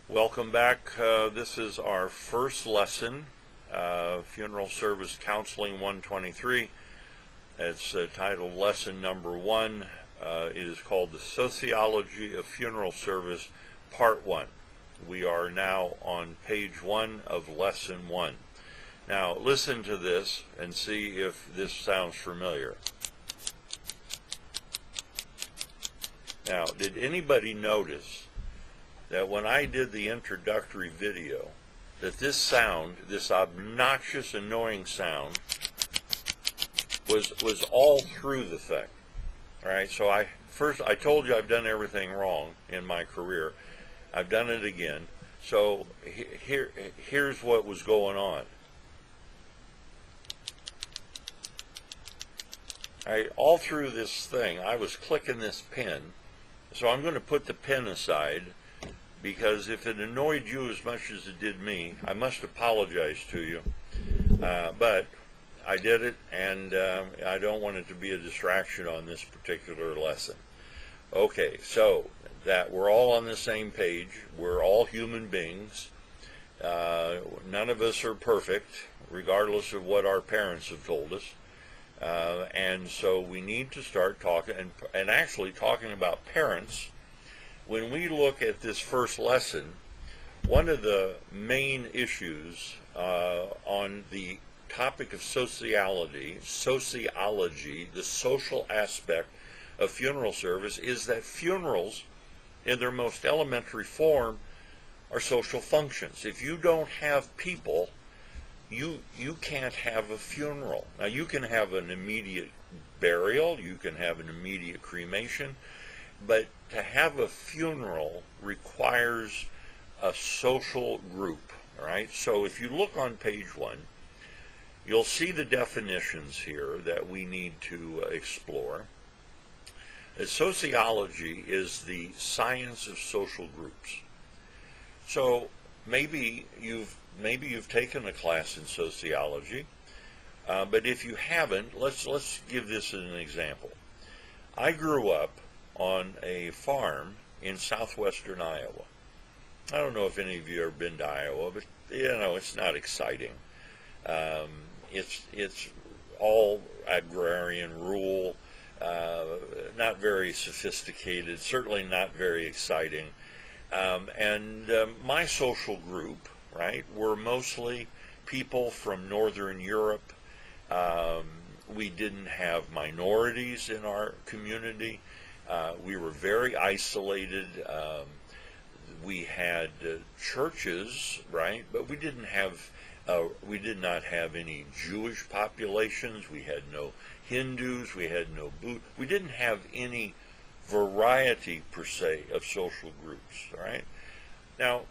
Welcome back. This is our first lesson, Funeral Service Counseling 123. It's titled Lesson Number 1. It is called The Sociology of Funeral Service, Part 1. We are now on page 1 of Lesson 1. Now, listen to this and see if this sounds familiar. Now, did anybody notice that when I did the introductory video, that this sound, this obnoxious, annoying sound, was all through the thing? All right, so I told you I've done everything wrong in my career. I've done it again. So here's what was going on. All right, all through this thing, I was clicking this pen. So I'm going to put the pen aside, because if it annoyed you as much as it did me, I must apologize to you. But I did it, and I don't want it to be a distraction on this particular lesson. Okay, so that we're all on the same page. We're all human beings. None of us are perfect, regardless of what our parents have told us. And so we need to start talking, and actually talking about parents. When we look at this first lesson, one of the main issues on the topic of sociology, the social aspect of funeral service, is that funerals, in their most elementary form, are social functions. If you don't have people, you can't have a funeral. Now, you can have an immediate burial, you can have an immediate cremation, but to have a funeral requires a social group, all right? So if you look on page 1, you'll see the definitions here that we need to explore. Sociology is the science of social groups. So maybe you've taken a class in sociology, but if you haven't, let's give this as an example. I grew up on a farm in southwestern Iowa. I don't know if any of you have been to Iowa, but it's not exciting. It's all agrarian, rural, not very sophisticated, certainly not very exciting. And my social group, right, were mostly people from Northern Europe. We didn't have minorities in our community. We were very isolated. We had churches, right? But we did not have any Jewish populations. We had no Hindus. We had no Buddhists. We didn't have any variety per se of social groups, right? Now,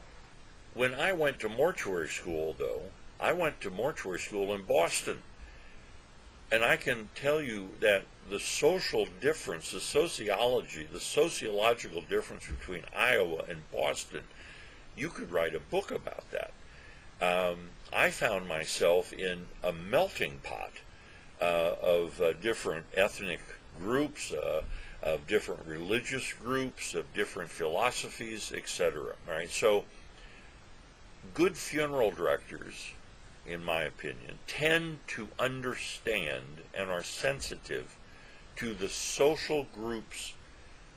when I went to mortuary school, though, I went to mortuary school in Boston. And I can tell you that the social difference, the sociological difference between Iowa and Boston, you could write a book about that. I found myself in a melting pot of different ethnic groups, of different religious groups, of different philosophies, etc. Right? So, good funeral directors, in my opinion, tend to understand and are sensitive to the social groups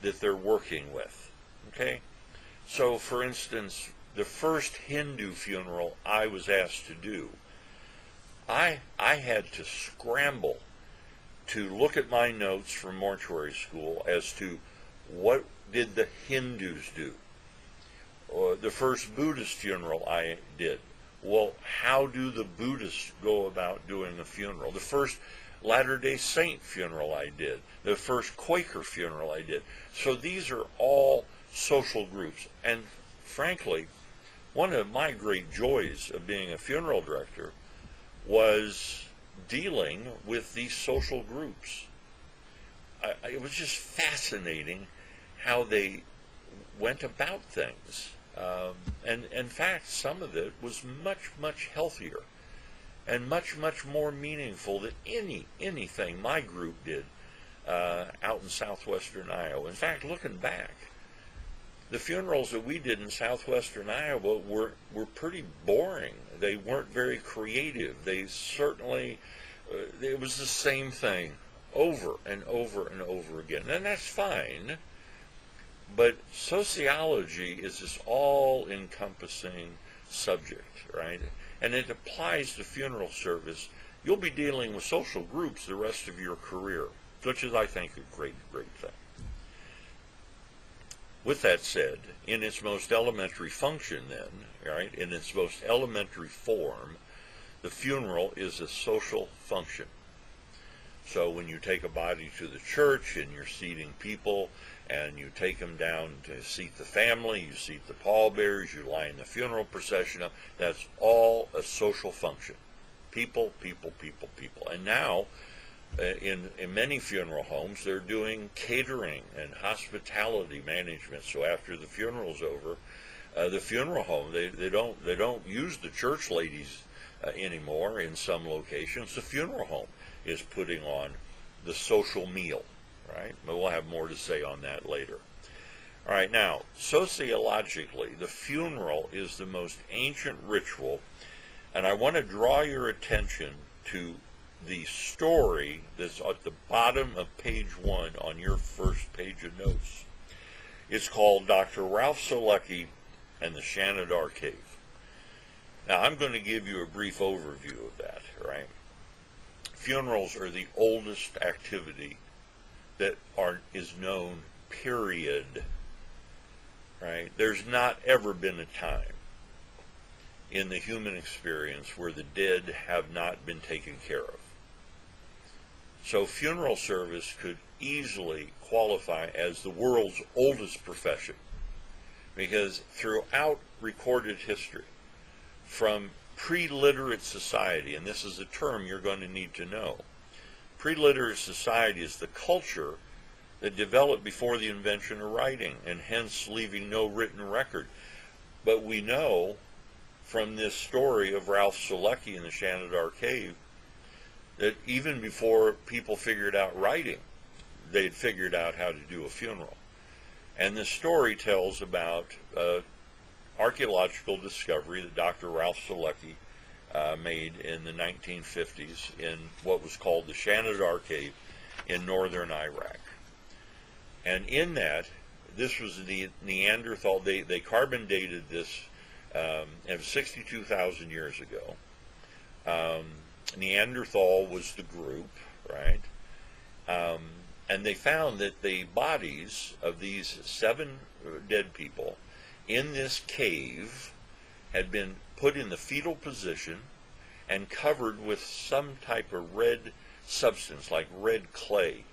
that they're working with. Okay? So, for instance, the first Hindu funeral I was asked to do, I had to scramble to look at my notes from mortuary school as to what did the Hindus do. Or the first Buddhist funeral I did, well, how do the Buddhists go about doing a funeral? The first Latter-day Saint funeral I did, the first Quaker funeral I did. So these are all social groups. And frankly, one of my great joys of being a funeral director was dealing with these social groups. It was just fascinating how they went about things. And in fact, some of it was much, much healthier and much, much more meaningful than anything my group did out in southwestern Iowa. In fact, looking back, The funerals that we did in southwestern Iowa were pretty boring. They weren't very creative. They certainly, it was the same thing over and over and over again. And that's fine. But sociology is this all-encompassing subject, right? And it applies to funeral service. You'll be dealing with social groups the rest of your career, which is, I think, a great, great thing. With that said, in its most elementary function then, right, in its most elementary form, the funeral is a social function. So when you take a body to the church and you're seating people and you take them down to seat the family, you seat the pallbearers, you line the funeral procession up, that's all a social function. People, people, people, people. And now, in many funeral homes, they're doing catering and hospitality management. So after the funeral's over, the funeral home, they don't use the church ladies anymore in some locations. The funeral home is putting on the social meal, right? But we'll have more to say on that later. All right, now, sociologically, the funeral is the most ancient ritual, and I want to draw your attention to the story that's at the bottom of page 1 on your first page of notes. It's called Dr. Ralph Selecki and the Shanidar Cave. Now, I'm going to give you a brief overview of that, right? Funerals are the oldest activity that is known, period, right? There's not ever been a time in the human experience where the dead have not been taken care of. So funeral service could easily qualify as the world's oldest profession, because throughout recorded history, from pre-literate society, and this is a term you're going to need to know, pre-literate society is the culture that developed before the invention of writing, and hence leaving no written record. But we know from this story of Ralph Selecki in the Shanidar Cave that even before people figured out writing, they'd figured out how to do a funeral. And the story tells about archaeological discovery that Dr. Ralph Selecki made in the 1950s in what was called the Shanidar Cave in northern Iraq. And in that, this was the Neanderthal. They carbon dated this of 62,000 years ago. Neanderthal was the group, right? And they found that the bodies of these 7 dead people in this cave had been put in the fetal position and covered with some type of red substance, like red clay.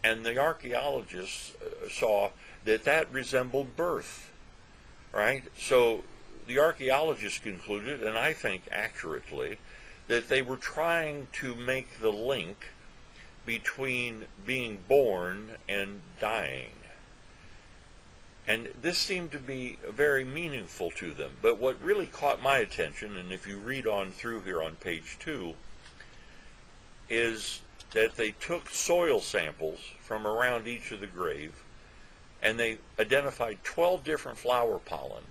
And the archaeologists saw that that resembled birth, right? So the archaeologists concluded, and I think accurately, that they were trying to make the link between being born and dying. And this seemed to be very meaningful to them. But what really caught my attention, and if you read on through here on page 2, is that they took soil samples from around each of the grave, and they identified 12 different flower pollen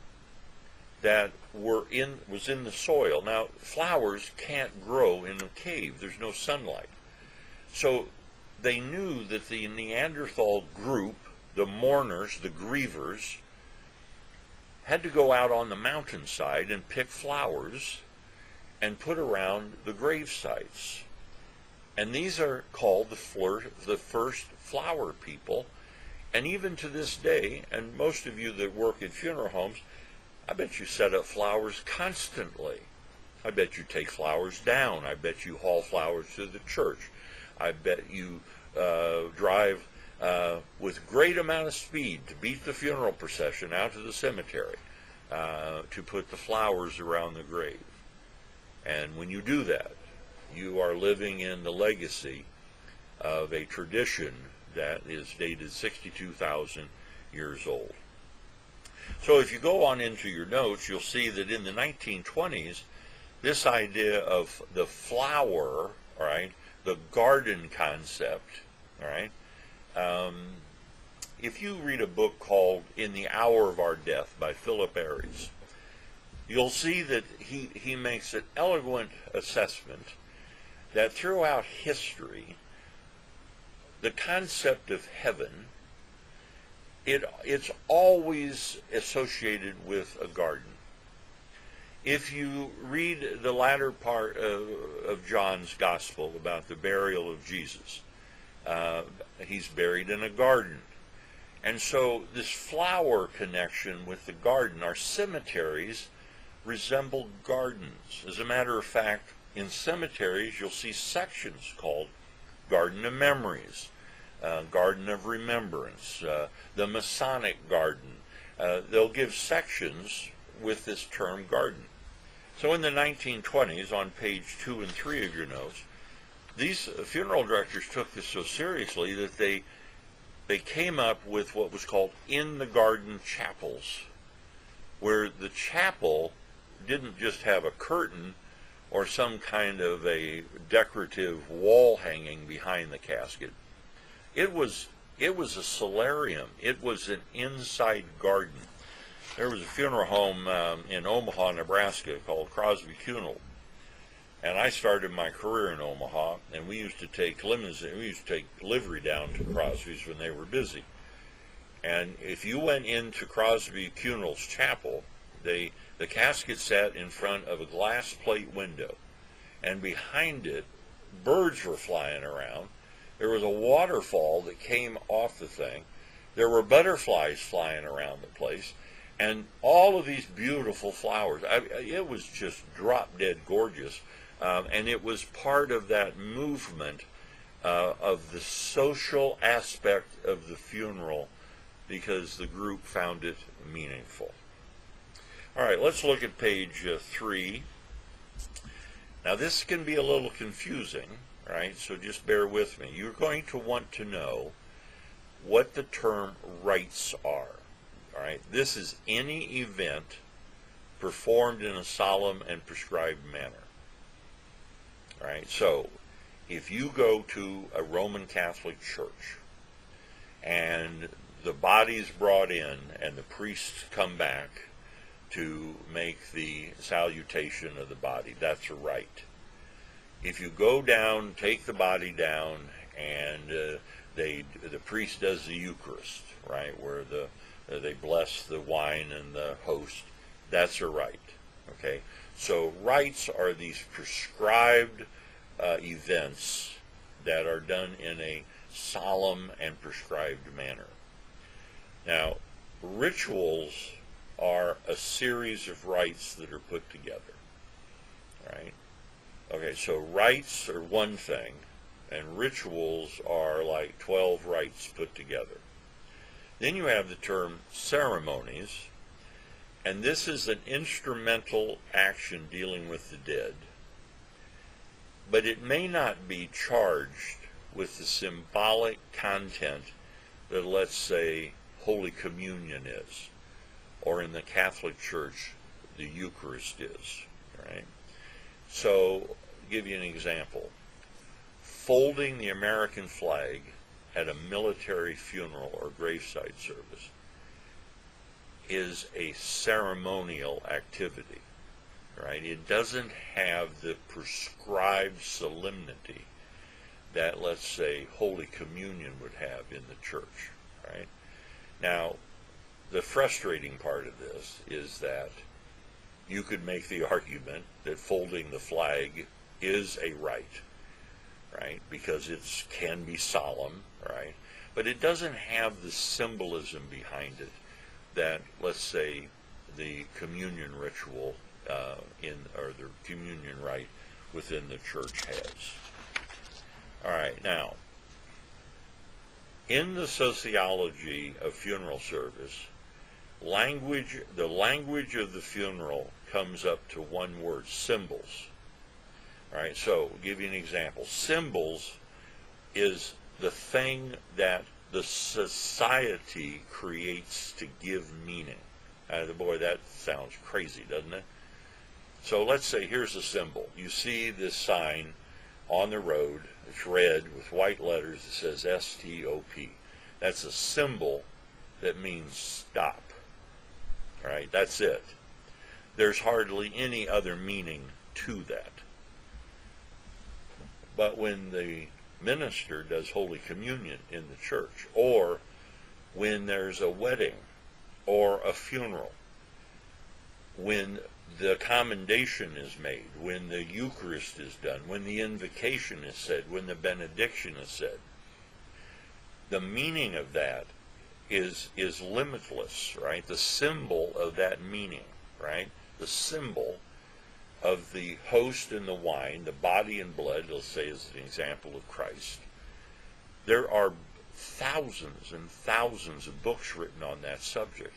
that was in the soil. Now, flowers can't grow in a cave. There's no sunlight. So they knew that the Neanderthal group, the mourners, the grievers, had to go out on the mountainside and pick flowers and put around the grave sites. And these are called the first flower people. And even to this day, and most of you that work in funeral homes, I bet you set up flowers constantly. I bet you take flowers down. I bet you haul flowers to the church. I bet you drive with great amount of speed to beat the funeral procession out to the cemetery to put the flowers around the grave. And when you do that, you are living in the legacy of a tradition that is dated 62,000 years old. So if you go on into your notes, you'll see that in the 1920s, this idea of the flower, right, the garden concept, all right, if you read a book called In the Hour of Our Death by Philip Aries, you'll see that he makes an eloquent assessment that throughout history, the concept of heaven, it's always associated with a garden. If you read the latter part of John's Gospel about the burial of Jesus, he's buried in a garden. And so this flower connection with the garden, our cemeteries resemble gardens. As a matter of fact, in cemeteries you'll see sections called Garden of Memories, Garden of Remembrance, the Masonic Garden. They'll give sections with this term garden. So in the 1920s, on page 2 and 3 of your notes, these funeral directors took this so seriously that they came up with what was called in-the-garden chapels, where the chapel didn't just have a curtain or some kind of a decorative wall hanging behind the casket. It was a solarium. It was an inside garden. There was a funeral home in Omaha, Nebraska called Crosby Funeral. And I started my career in Omaha, and we used to take livery down to Crosby's when they were busy. And if you went into Crosby Funeral's chapel, the casket sat in front of a glass plate window, and behind it, birds were flying around. There was a waterfall that came off the thing. There were butterflies flying around the place, and all of these beautiful flowers. It was just drop-dead gorgeous. And it was part of that movement of the social aspect of the funeral because the group found it meaningful. All right, let's look at page 3. Now this can be a little confusing, right? So just bear with me. You're going to want to know what the term rites are. All right, this is any event performed in a solemn and prescribed manner. All right, so if you go to a Roman Catholic church and the body's brought in and the priests come back to make the salutation of the body, that's a rite. If you go down, take the body down, and the priest does the Eucharist, right, where they bless the wine and the host, that's a rite. Okay, so rites are these prescribed events that are done in a solemn and prescribed manner. Now, rituals are a series of rites that are put together, right? Okay, so rites are one thing, and rituals are like 12 rites put together. Then you have the term ceremonies, and this is an instrumental action dealing with the dead, but it may not be charged with the symbolic content that, let's say, Holy Communion is, or in the Catholic Church, the Eucharist is, right? So, I'll give you an example. Folding the American flag at a military funeral or graveside service is a ceremonial activity, right? It doesn't have the prescribed solemnity that, let's say, Holy Communion would have in the church, right? Now, the frustrating part of this is that you could make the argument that folding the flag is a rite, right? Because it can be solemn, right? But it doesn't have the symbolism behind it that, let's say, the communion ritual or the communion rite within the church has. All right, now, in the sociology of funeral service, the language of the funeral comes up to one word: symbols. All right, so I'll give you an example. Symbols is the thing that the society creates to give meaning. Boy, that sounds crazy, doesn't it? So let's say here's a symbol. You see this sign on the road. It's red with white letters. It says STOP. That's a symbol that means stop. All right, that's it. There's hardly any other meaning to that. But when the minister does Holy Communion in the church, or when there's a wedding or a funeral, when the commendation is made, when the Eucharist is done, when the invocation is said, when the benediction is said, the meaning of that is limitless, right? The symbol of that meaning, right? The symbol of the host and the wine, the body and blood, let's say as an example of Christ. There are thousands and thousands of books written on that subject.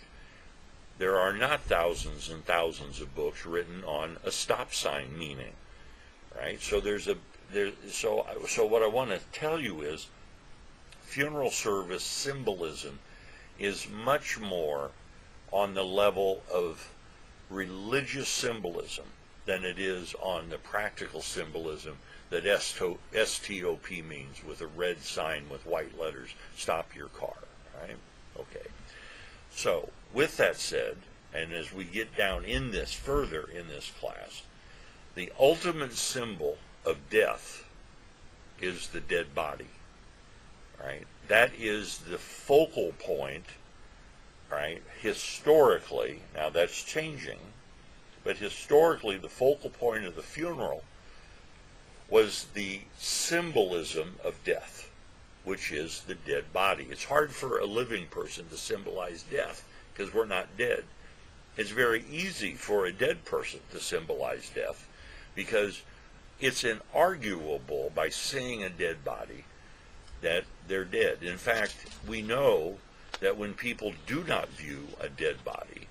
There are not thousands and thousands of books written on a stop sign meaning, right? So so what I want to tell you is funeral service symbolism is much more on the level of religious symbolism than it is on the practical symbolism that STOP means, with a red sign with white letters, stop your car, right? Okay. So, with that said, and as we get down in this further in this class, the ultimate symbol of death is the dead body, right? That is the focal point, right? Historically, now that's changing, but historically the focal point of the funeral was the symbolism of death, which is the dead body. It's hard for a living person to symbolize death because we're not dead. It's very easy for a dead person to symbolize death because it's inarguable by seeing a dead body that they're dead. In fact, we know that when people do not view a dead body,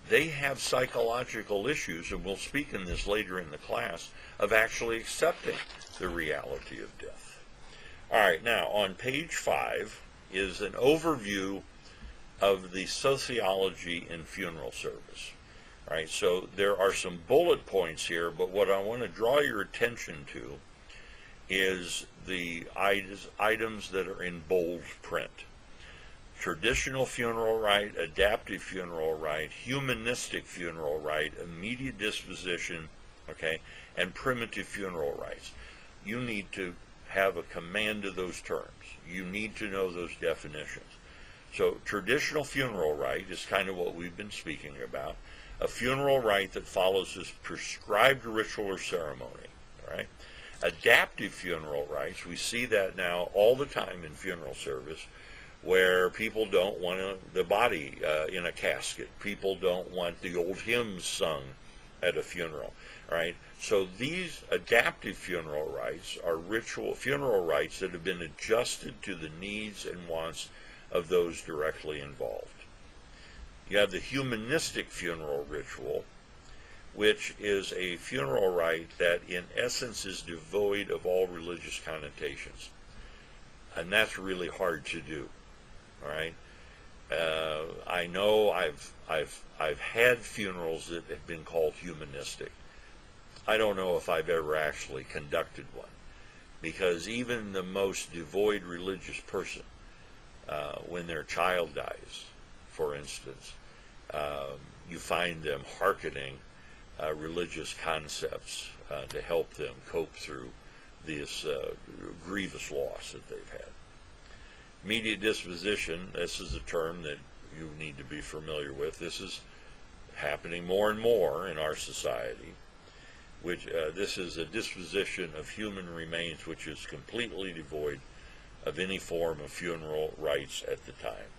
they have psychological issues, and we'll speak in this later in the class, of actually accepting the reality of death. All right, now on page 5 is an overview of the sociology in funeral service. All right, so there are some bullet points here, but what I want to draw your attention to is the items that are in bold print. Traditional funeral rite, adaptive funeral rite, humanistic funeral rite, immediate disposition, okay, and primitive funeral rites. You need to have a command of those terms. You need to know those definitions. So traditional funeral rite is kind of what we've been speaking about, a funeral rite that follows this prescribed ritual or ceremony, right? Adaptive funeral rites, we see that now all the time in funeral service, where people don't want the body in a casket. People don't want the old hymns sung at a funeral, right? So these adaptive funeral rites are ritual funeral rites that have been adjusted to the needs and wants of those directly involved. You have the humanistic funeral ritual, which is a funeral rite that in essence is devoid of all religious connotations. And that's really hard to do. All right, I know I've had funerals that have been called humanistic. I don't know if I've ever actually conducted one, because even the most devoid religious person, when their child dies, for instance, you find them hearkening religious concepts to help them cope through this grievous loss that they've had. Immediate disposition, this is a term that you need to be familiar with. This is happening more and more in our society, which this is a disposition of human remains which is completely devoid of any form of funeral rites at the time.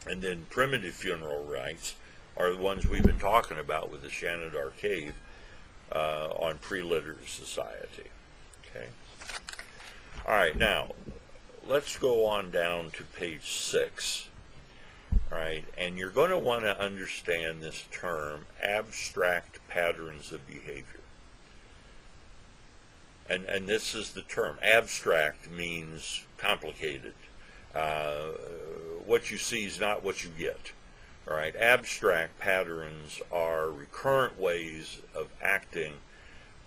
And then primitive funeral rites are the ones we've been talking about with the Shanidar Cave on pre-litter society. Okay. All right, now let's go on down to page 6, all right, and you're going to want to understand this term, abstract patterns of behavior. And this is the term. Abstract means complicated. What you see is not what you get, all right. Abstract patterns are recurrent ways of acting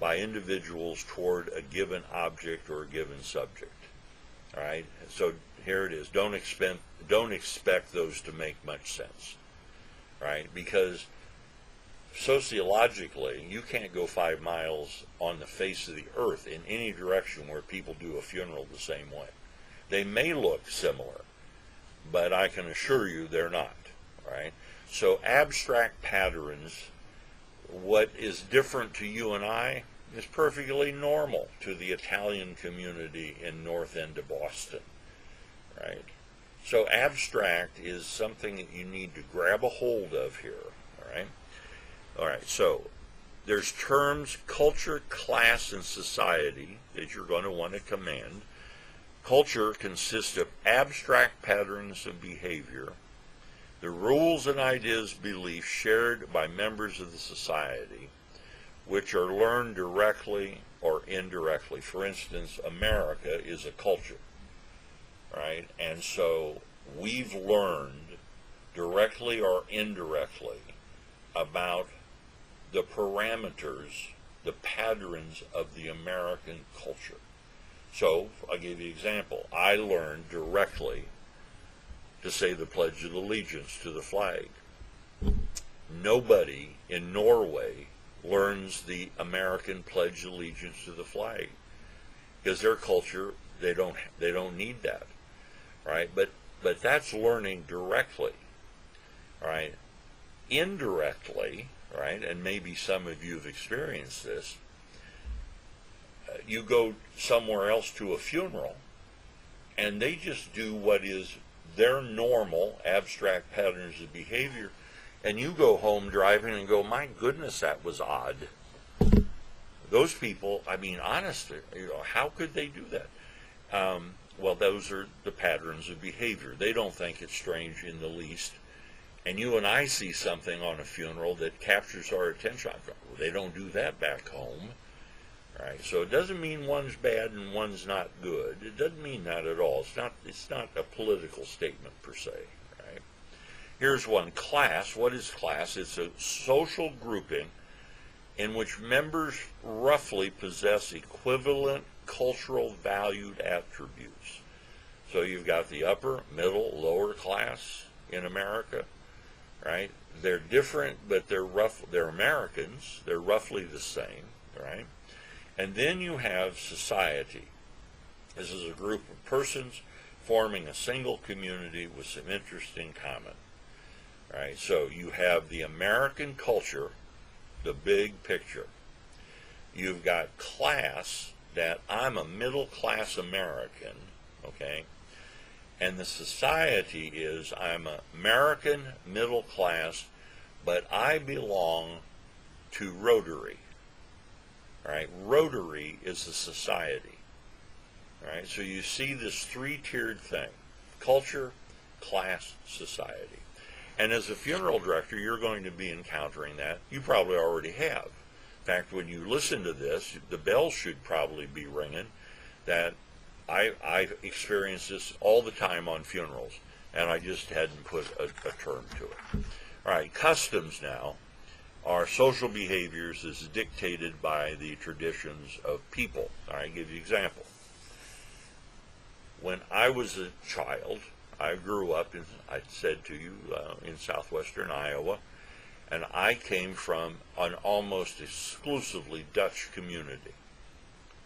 by individuals toward a given object or a given subject. All right, so here it is. Don't expect those to make much sense, right? Because sociologically, you can't go 5 miles on the face of the earth in any direction where people do a funeral the same way. They may look similar, but I can assure you they're not, right? So abstract patterns, what is different to you and I is perfectly normal to the Italian community in North End of Boston, right? So abstract is something that you need to grab a hold of here, all right? All right, so there's terms culture, class, and society that you're going to want to command. Culture consists of abstract patterns of behavior, the rules and ideas, beliefs shared by members of the society, which are learned directly or indirectly. For instance, America is a culture, right? And so we've learned directly or indirectly about the parameters, the patterns of the American culture. So I'll give you an example. I learned directly to say the Pledge of Allegiance to the flag. Nobody in Norway learns the American Pledge of Allegiance to the flag because their culture, they don't need that, right? But that's learning directly, right? Indirectly, right? And maybe some of you have experienced this. You go somewhere else to a funeral, and they just do what is their normal abstract patterns of behavior, and you go home driving and go, my goodness, that was odd. Those people, I mean, honestly, how could they do that? Well, those are the patterns of behavior. They don't think it's strange in the least. And you and I see something on a funeral that captures our attention. They don't do that back home. Right? So it doesn't mean one's bad and one's not good. It doesn't mean that at all. It's not a political statement per se. Right? Here's one. Class. What is class? It's a social grouping in which members roughly possess equivalent cultural valued attributes. So you've got the upper, middle, lower class in America, right? They're different, but they're Americans. They're roughly the same, right? And then you have society. This is a group of persons forming a single community with some interests in common, right? So you have the American culture, the big picture. You've got class, that I'm a middle class American, okay? And the society is I'm an American middle class, but I belong to Rotary. Right? Rotary is a society. Right? So you see this three-tiered thing: culture, class, society. And as a funeral director, you're going to be encountering that. You probably already have. In fact, when you listen to this, the bell should probably be ringing that I experience this all the time on funerals, and I just hadn't put a term to it. All right, customs now are social behaviors as dictated by the traditions of people. All right, I'll give you an example. When I was a child, I grew up, I said to you, in southwestern Iowa, and I came from an almost exclusively Dutch community.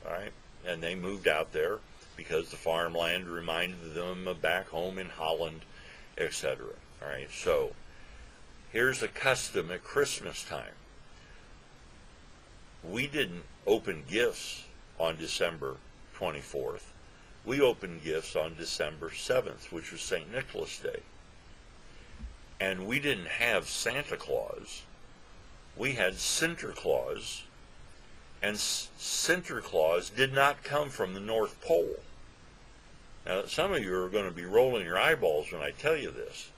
All right, and they moved out there because the farmland reminded them of back home in Holland, etc. All right, so here's a custom at Christmas time. We didn't open gifts on December 24th. We opened gifts on December 7th, which was St. Nicholas Day. And we didn't have Santa Claus. We had Sinterklaas. And Sinterklaas did not come from the North Pole. Now, some of you are going to be rolling your eyeballs when I tell you this.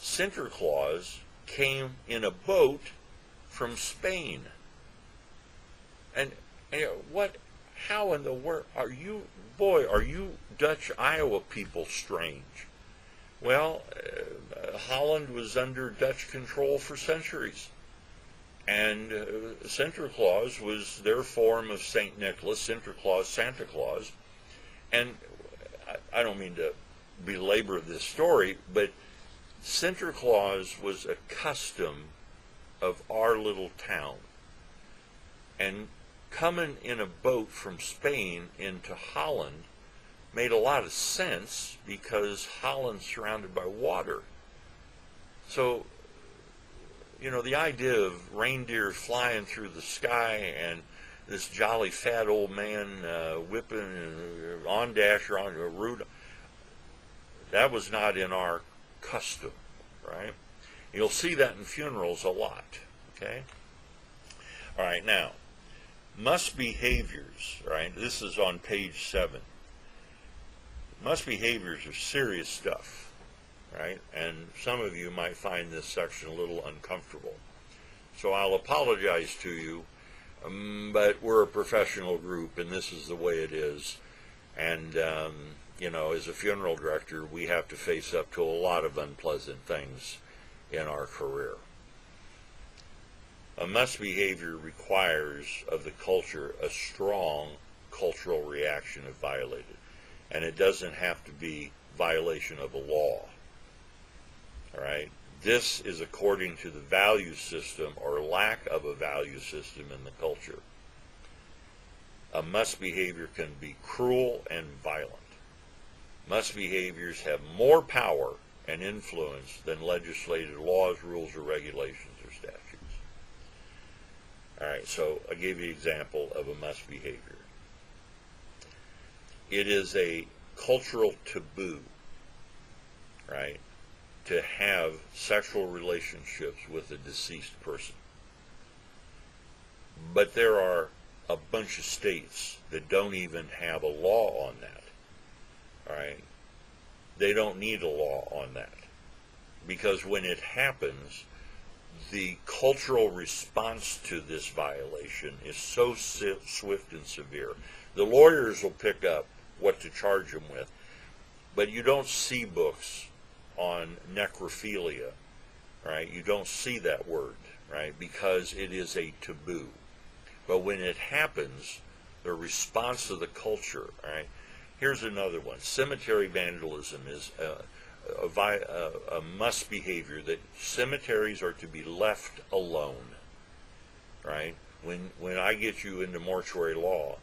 Sinterklaas came in a boat from Spain. And what, how in the world are you, boy, are you Dutch Iowa people strange? Well, Holland was under Dutch control for centuries. And Sinterklaas was their form of St. Nicholas, Sinterklaas, Santa Claus. And I don't mean to belabor this story, but Santa Claus was a custom of our little town. And coming in a boat from Spain into Holland made a lot of sense because Holland's surrounded by water. So, you know, the idea of reindeer flying through the sky and this jolly fat old man whipping on Dasher on a root, that was not in our custom, right? You'll see that in funerals a lot, okay? All right, now, must behaviors, right? This is on page 7. Must behaviors are serious stuff, right? And some of you might find this section a little uncomfortable. So I'll apologize to you, but we're a professional group, and this is the way it is. And, you know, as a funeral director, we have to face up to a lot of unpleasant things in our career. A must behavior requires of the culture a strong cultural reaction if violated. And it doesn't have to be violation of a law. All right? This is according to the value system or lack of a value system in the culture. A must behavior can be cruel and violent. Must behaviors have more power and influence than legislated laws, rules, or regulations or statutes. All right, so I gave you an example of a must behavior. It is a cultural taboo, right, to have sexual relationships with a deceased person. But there are a bunch of states that don't even have a law on that. All right? They don't need a law on that. Because when it happens, the cultural response to this violation is so swift and severe. The lawyers will pick up what to charge them with, but you don't see books on necrophilia, right? You don't see that word, right? Because it is a taboo. But when it happens, the response of the culture, right? Here's another one. Cemetery vandalism is a must behavior, that cemeteries are to be left alone, right? When I get you into mortuary law,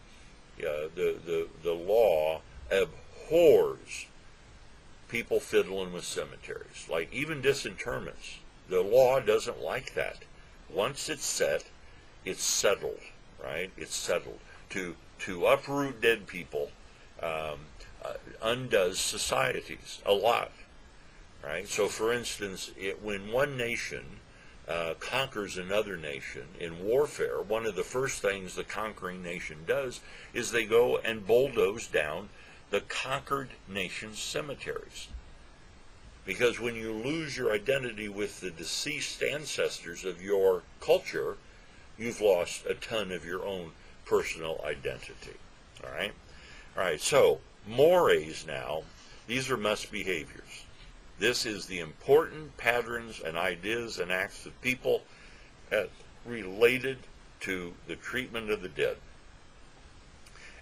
the law abhors people fiddling with cemeteries, like even disinterments. The law doesn't like that. Once it's set, it's settled, right? It's settled. To uproot dead people undoes societies a lot, right? So, for instance, when one nation conquers another nation in warfare, one of the first things the conquering nation does is they go and bulldoze down the conquered nation's cemeteries. Because when you lose your identity with the deceased ancestors of your culture, you've lost a ton of your own personal identity. All right? All right, so mores now, these are must behaviors. This is the important patterns and ideas and acts of people related to the treatment of the dead.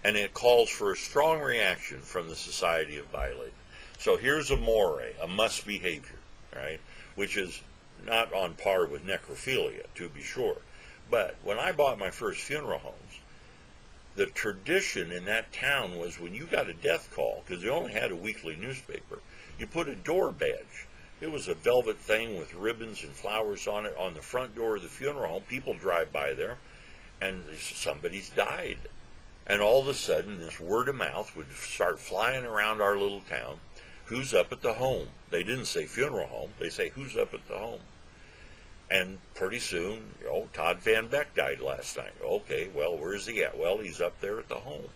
And it calls for a strong reaction from the society of violated. So here's a more, a must behavior, right? Which is not on par with necrophilia, to be sure. But when I bought my first funeral homes, the tradition in that town was when you got a death call, because they only had a weekly newspaper, you put a door badge. It was a velvet thing with ribbons and flowers on it on the front door of the funeral home. People drive by there, and somebody's died. And all of a sudden, this word of mouth would start flying around our little town. Who's up at the home? They didn't say funeral home. They say, who's up at the home? And pretty soon, Todd Van Beck died last night. Okay, well, where's he at? Well, he's up there at the home.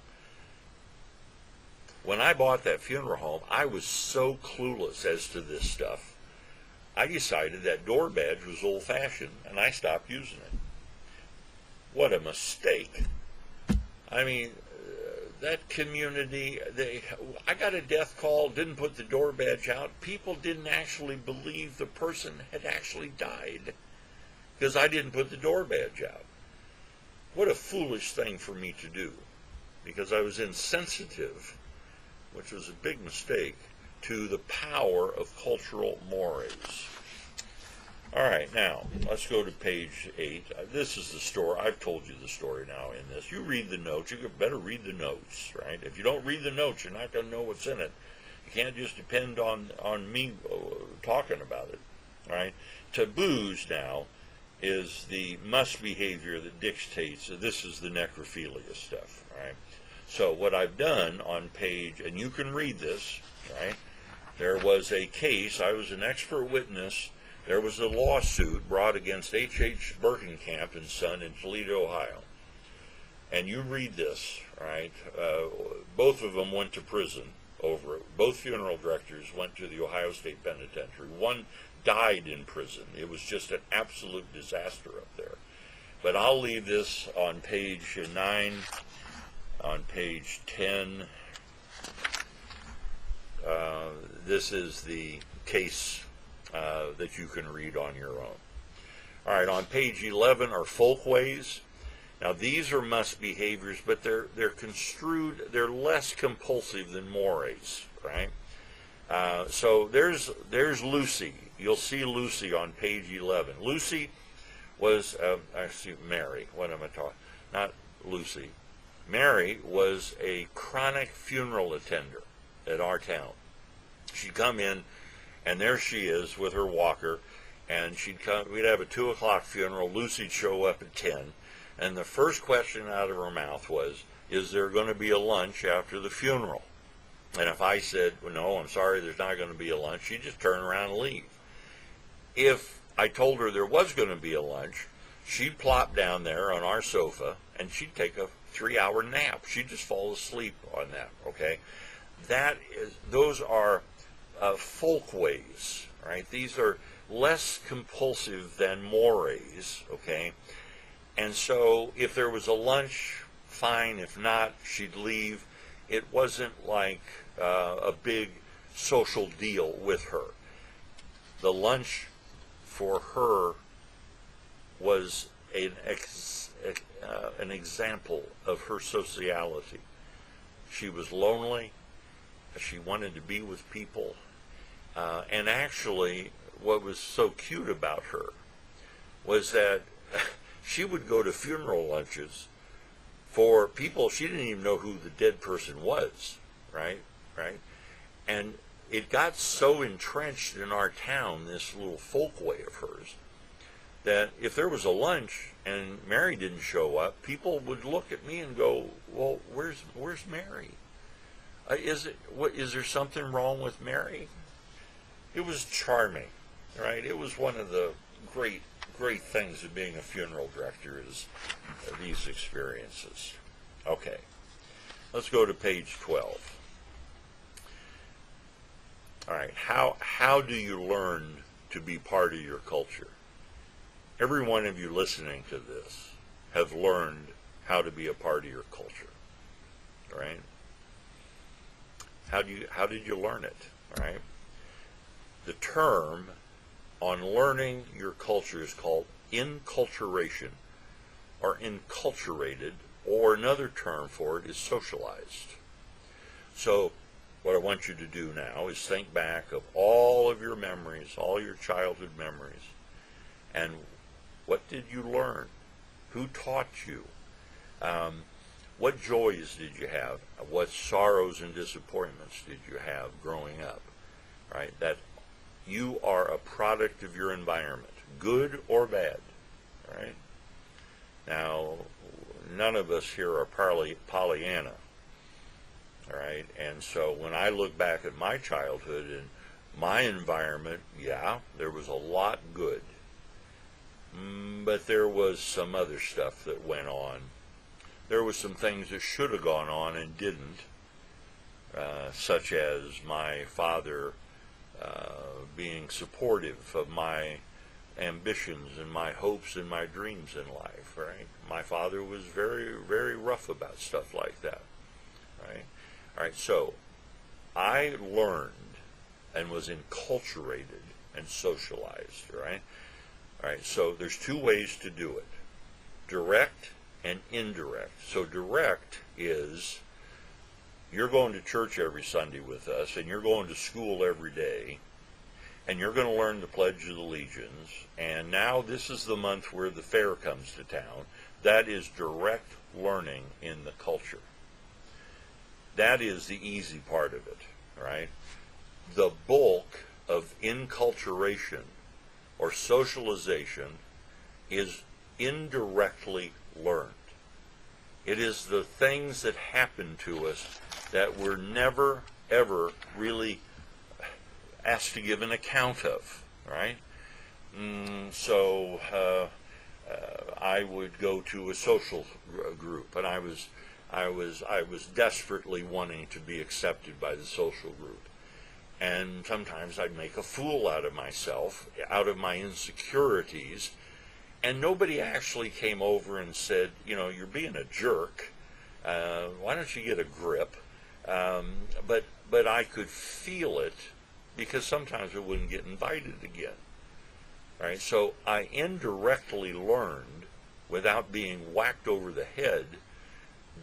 When I bought that funeral home, I was so clueless as to this stuff. I decided that door badge was old-fashioned, and I stopped using it. What a mistake. I mean, that community, I got a death call, didn't put the door badge out. People didn't actually believe the person had actually died because I didn't put the door badge out. What a foolish thing for me to do, because I was insensitive which was a big mistake, to the power of cultural mores. All right, now, let's go to page 8. This is the story. I've told you the story now in this. You read the notes. You better read the notes, right? If you don't read the notes, you're not going to know what's in it. You can't just depend on me talking about it, right? Taboos now is the must behavior that dictates. This is the necrophilia stuff, right? So what I've done on page, and you can read this, right? There was a case. I was an expert witness. There was a lawsuit brought against H.H. Berkenkamp and Son in Toledo, Ohio. And you read this, right? Both of them went to prison over it. Both funeral directors went to the Ohio State Penitentiary. One died in prison. It was just an absolute disaster up there. But I'll leave this on page 9, on page 10. This is the case that you can read on your own. All right, on page 11 are folkways. Now these are must behaviors, but they're construed. They're less compulsive than mores, right? So there's Lucy. You'll see Lucy on page 11. Lucy was Mary. What am I talking? Not Lucy. Mary was a chronic funeral attender at our town. She'd come in, and there she is with her walker, and she'd come. We'd have a 2 o'clock funeral. Lucy'd show up at 10, and the first question out of her mouth was, "Is there going to be a lunch after the funeral?" And if I said, well, "No, I'm sorry, there's not going to be a lunch," she'd just turn around and leave. If I told her there was going to be a lunch, she'd plop down there on our sofa, and she'd take a 3-hour nap. She'd just fall asleep on that, okay? Those are folkways, right? These are less compulsive than mores, okay? And so if there was a lunch, fine. If not, she'd leave. It wasn't like a big social deal with her. The lunch for her was an example of her sociality. She was lonely. She wanted to be with people. And actually, what was so cute about her was that she would go to funeral lunches for people she didn't even know who the dead person was, right? And it got so entrenched in our town, this little folkway of hers, that if there was a lunch and Mary didn't show up, people would look at me and go, "Well, where's Mary? Is there something wrong with Mary?" It was charming, right? It was one of the great things of being a funeral director is these experiences. Okay, let's go to page 12. All right, how do you learn to be part of your culture? Every one of you listening to this have learned how to be a part of your culture, right? How did you learn it, right? The term on learning your culture is called inculturation or enculturated, or another term for it is socialized. So what I want you to do now is think back of all of your memories, all your childhood memories, and what did you learn? Who taught you? What joys did you have? What sorrows and disappointments did you have growing up? Right? That you are a product of your environment, good or bad. Right? Now, none of us here are Pollyanna. All right? And so when I look back at my childhood and my environment, yeah, there was a lot good. But there was some other stuff that went on. There was some things that should have gone on and didn't, such as my father being supportive of my ambitions and my hopes and my dreams in life, right? My father was very, very rough about stuff like that, right? All right, so I learned and was enculturated and socialized, right? All right, so there's two ways to do it, direct and indirect. So direct is you're going to church every Sunday with us, and you're going to school every day, and you're going to learn the Pledge of Allegiance, and now this is the month where the fair comes to town. That is direct learning in the culture. That is the easy part of it, right? The bulk of inculturation or socialization is indirectly learned. It is the things that happen to us that we're never, ever really asked to give an account of, right? So I would go to a social group, and I was desperately wanting to be accepted by the social group. And sometimes I'd make a fool out of myself, out of my insecurities, and nobody actually came over and said, you're being a jerk. Why don't you get a grip? But I could feel it, because sometimes I wouldn't get invited again. Right? So I indirectly learned, without being whacked over the head,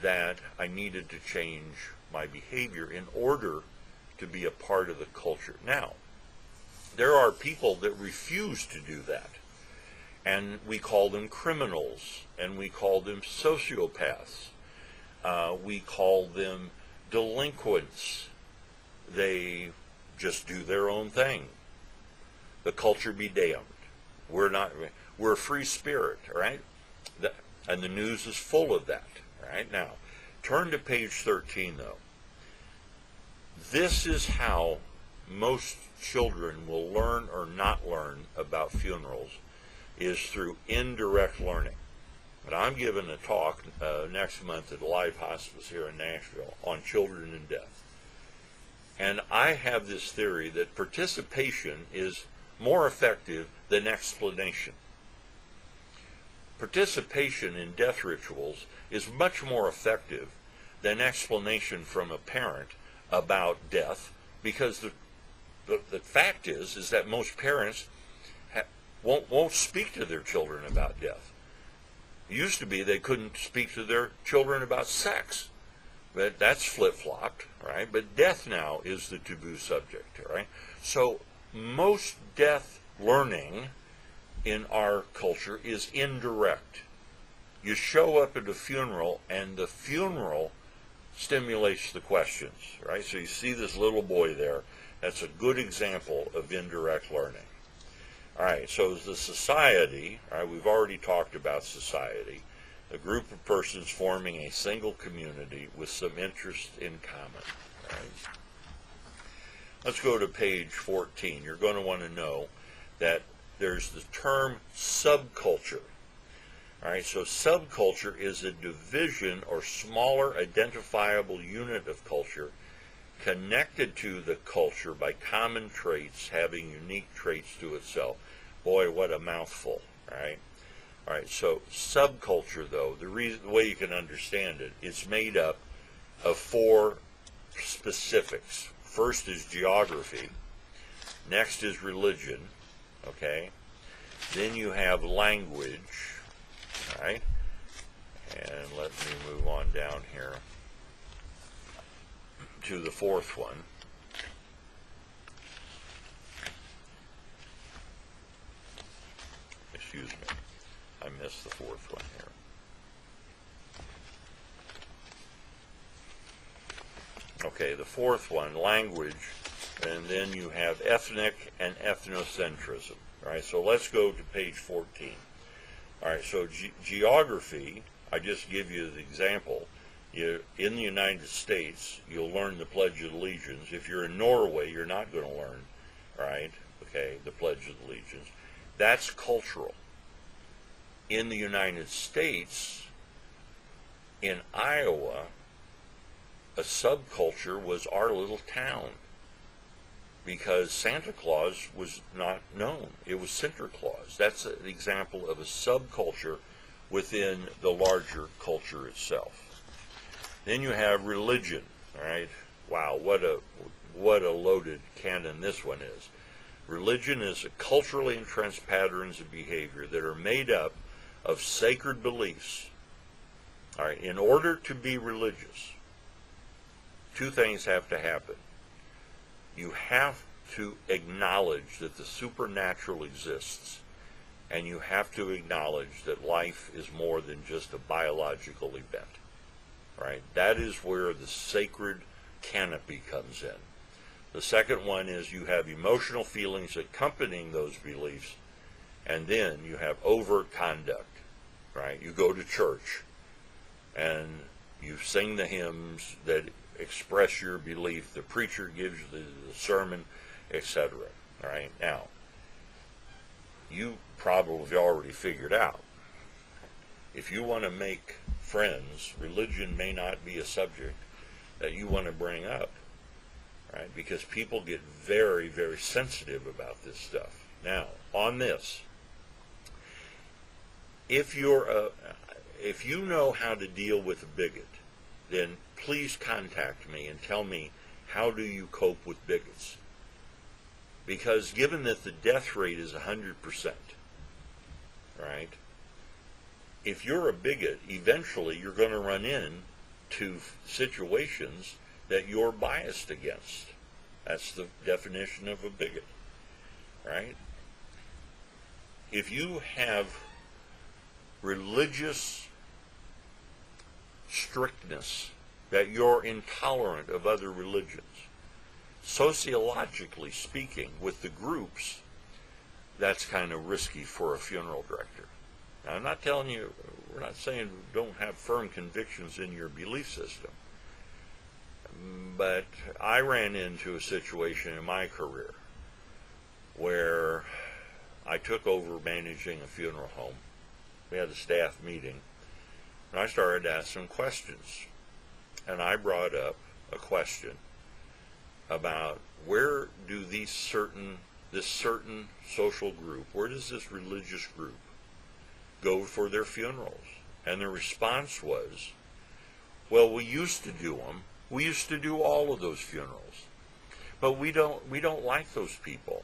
that I needed to change my behavior in order to be a part of the culture. Now, there are people that refuse to do that, and we call them criminals, and we call them sociopaths. We call them delinquents. They just do their own thing. The culture be damned. We're a free spirit, right? And the news is full of that, right? Now, turn to page 13, though. This is how most children will learn or not learn about funerals, is through indirect learning. But I'm giving a talk next month at Live Hospice here in Nashville on children and death. And I have this theory that participation is more effective than explanation. Participation in death rituals is much more effective than explanation from a parent about death, because the fact is that most parents won't speak to their children about death. It used to be they couldn't speak to their children about sex, but that's flip-flopped, right? But death now is the taboo subject, right? So most death learning in our culture is indirect. You show up at a funeral, and the funeral stimulates the questions, right? So you see this little boy there. That's a good example of indirect learning. All right, so the society, all right, we've already talked about society, a group of persons forming a single community with some interest in common. Right? Let's go to page 14. You're going to want to know that there's the term subculture. All right, so subculture is a division or smaller identifiable unit of culture connected to the culture by common traits, having unique traits to itself. Boy, what a mouthful, right? All right, so subculture, though, the way you can understand it, it's made up of 4 specifics. First is geography. Next is religion, okay? Then you have language. All right, and let me move on down here to the 4th one. Excuse me, I missed the 4th one here. Okay, the 4th one, language, and then you have ethnic and ethnocentrism. All right, so let's go to page 14. All right, so geography, I just give you the example. In the United States, you'll learn the Pledge of Allegiance. If you're in Norway, you're not going to learn, right? Okay, the Pledge of Allegiance. That's cultural. In the United States, in Iowa, a subculture was our little town, because Santa Claus was not known. It was Sinterklaas. That's an example of a subculture within the larger culture itself. Then you have religion, all right? Wow, what a loaded cannon this one is. Religion is a culturally entrenched patterns of behavior that are made up of sacred beliefs. All right, in order to be religious, two things have to happen. You have to acknowledge that the supernatural exists, and you have to acknowledge that life is more than just a biological event. Right? That is where the sacred canopy comes in. The second one is you have emotional feelings accompanying those beliefs, and then you have overt conduct. Right? You go to church and you sing the hymns that express your belief. The preacher gives you the sermon, etc. Right? Now, you probably already figured out, if you want to make friends, religion may not be a subject that you want to bring up, right? Because people get very, very sensitive about this stuff. Now, on this, if you know how to deal with a bigot, then please contact me and tell me, how do you cope with bigots? Because given that the death rate is 100%, right? If you're a bigot, eventually you're going to run into situations that you're biased against. That's the definition of a bigot, right? If you have religious strictness, that you're intolerant of other religions, sociologically speaking, with the groups, that's kind of risky for a funeral director. Now, I'm not telling you, we're not saying don't have firm convictions in your belief system, but I ran into a situation in my career where I took over managing a funeral home. We had a staff meeting, and I started to ask some questions. And I brought up a question about where do this certain social group, where does this religious group go for their funerals? And the response was, well, we used to do them. We used to do all of those funerals. But we don't like those people.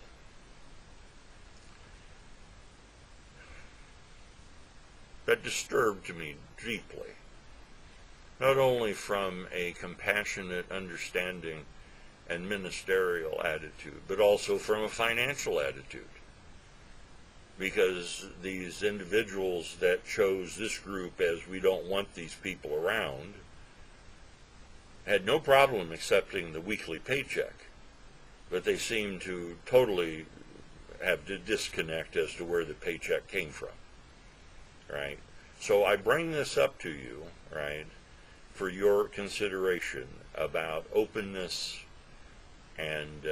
That disturbed me deeply. Not only from a compassionate, understanding, and ministerial attitude, but also from a financial attitude. Because these individuals that chose this group as we don't want these people around had no problem accepting the weekly paycheck, but they seemed to totally have the disconnect as to where the paycheck came from. Right? So I bring this up to you, right, for your consideration about openness and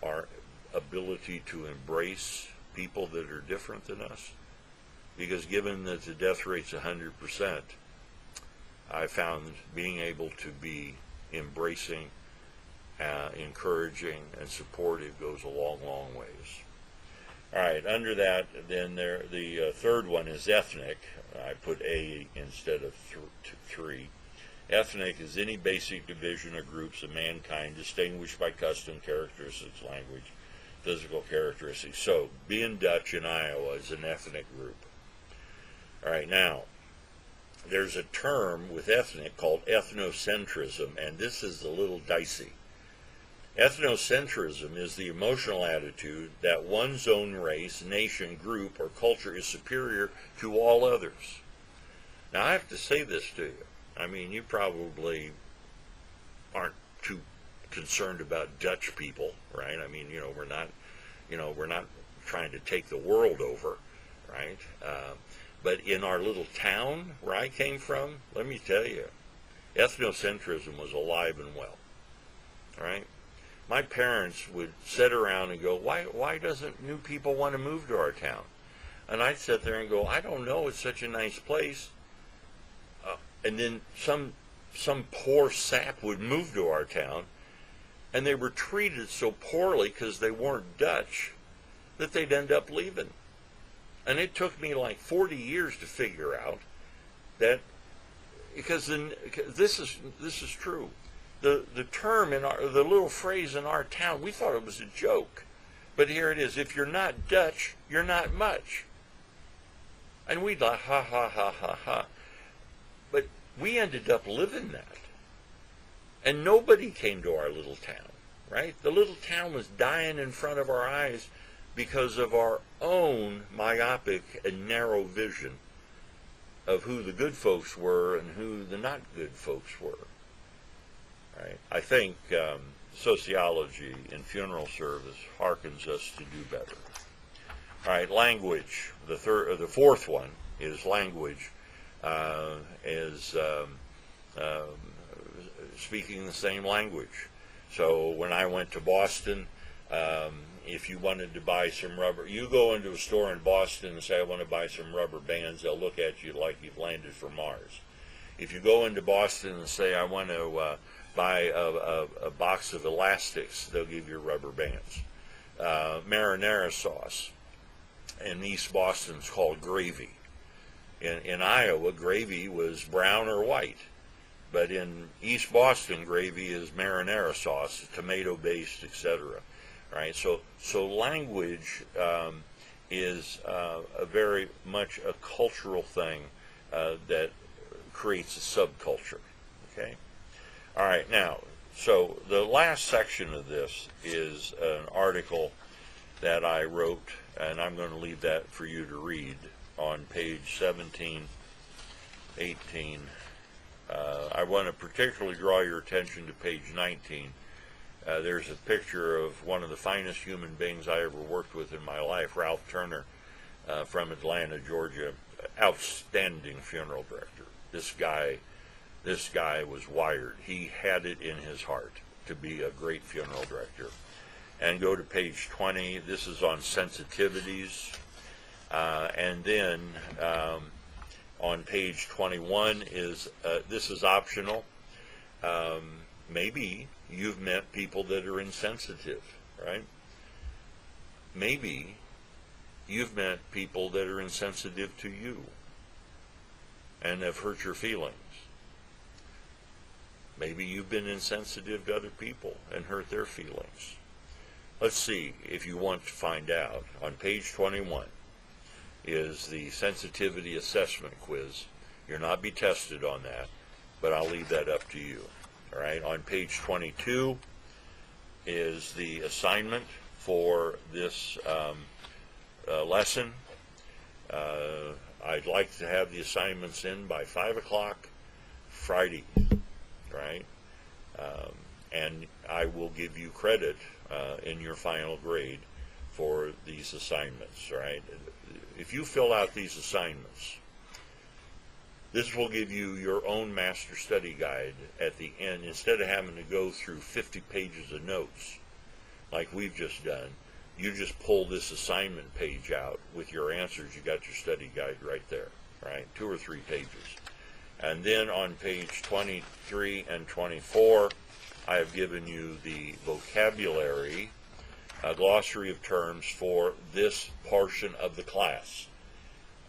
our ability to embrace people that are different than us. Because given that the death rate's 100%, I found being able to be embracing, encouraging, and supportive goes a long, long ways. All right, under that, then the third one is ethnic. I put A instead of 3. Ethnic is any basic division or groups of mankind distinguished by custom, characteristics, language, physical characteristics. So, being Dutch in Iowa is an ethnic group. All right, now, there's a term with ethnic called ethnocentrism, and this is a little dicey. Ethnocentrism is the emotional attitude that one's own race, nation, group, or culture is superior to all others. Now, I have to say this to you. I mean, you probably aren't too concerned about Dutch people, right? I mean, we're not trying to take the world over, right? But in our little town where I came from, let me tell you, ethnocentrism was alive and well, right? My parents would sit around and go, why doesn't new people want to move to our town? And I'd sit there and go, I don't know, it's such a nice place. And then some poor sap would move to our town, and they were treated so poorly because they weren't Dutch that they'd end up leaving. And it took me like 40 years to figure out that, because this is true. The term the little phrase in our town, we thought it was a joke, but here it is: if you're not Dutch, you're not much. And we'd like ha ha ha ha ha, but we ended up living that. And nobody came to our little town, right? The little town was dying in front of our eyes because of our own myopic and narrow vision of who the good folks were and who the not good folks were. Right? I think sociology in funeral service harkens us to do better. All right, language. The fourth one is language, is speaking the same language. So when I went to Boston, if you wanted to buy some rubber, you go into a store in Boston and say, I want to buy some rubber bands, they'll look at you like you've landed from Mars. If you go into Boston and say, I want to buy a box of elastics, they'll give you rubber bands. Marinara sauce in East Boston is called gravy. In Iowa, gravy was brown or white. But in East Boston, gravy is marinara sauce, tomato-based, etc. Right? So language is a very much a cultural thing that creates a subculture. Okay? All right, now, so the last section of this is an article that I wrote, and I'm going to leave that for you to read on page 17, 18. I want to particularly draw your attention to page 19. There's a picture of one of the finest human beings I ever worked with in my life, Ralph Turner, from Atlanta, Georgia. Outstanding funeral director. This guy was wired. He had it in his heart to be a great funeral director. And go to page 20. This is on sensitivities. And then on page 21 is, this is optional. Maybe you've met people that are insensitive, right? Maybe you've met people that are insensitive to you and have hurt your feelings. Maybe you've been insensitive to other people and hurt their feelings. Let's see if you want to find out. On page 21 is the sensitivity assessment quiz. You'll not be tested on that, but I'll leave that up to you. All right. On page 22 is the assignment for this lesson. I'd like to have the assignments in by 5 o'clock Friday, right? And I will give you credit in your final grade for these assignments, right? If you fill out these assignments, this will give you your own master study guide at the end. Instead of having to go through 50 pages of notes like we've just done, you just pull this assignment page out with your answers. You got your study guide right there, right? 2 or 3 pages. And then on page 23 and 24, I have given you the vocabulary, a glossary of terms for this portion of the class.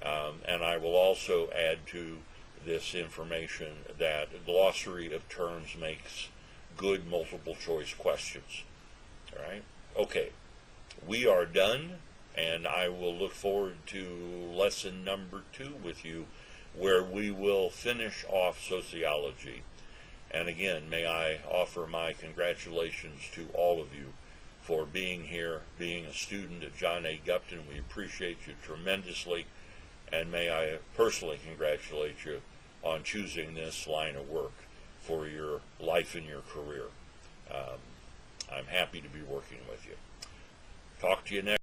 And I will also add to this information that a glossary of terms makes good multiple choice questions. All right? Okay. We are done, and I will look forward to lesson number 2 with you, where we will finish off sociology. And again, may I offer my congratulations to all of you for being here, being a student at John A. Gupton. We appreciate you tremendously, and may I personally congratulate you on choosing this line of work for your life and your career. I'm happy to be working with you. Talk to you next.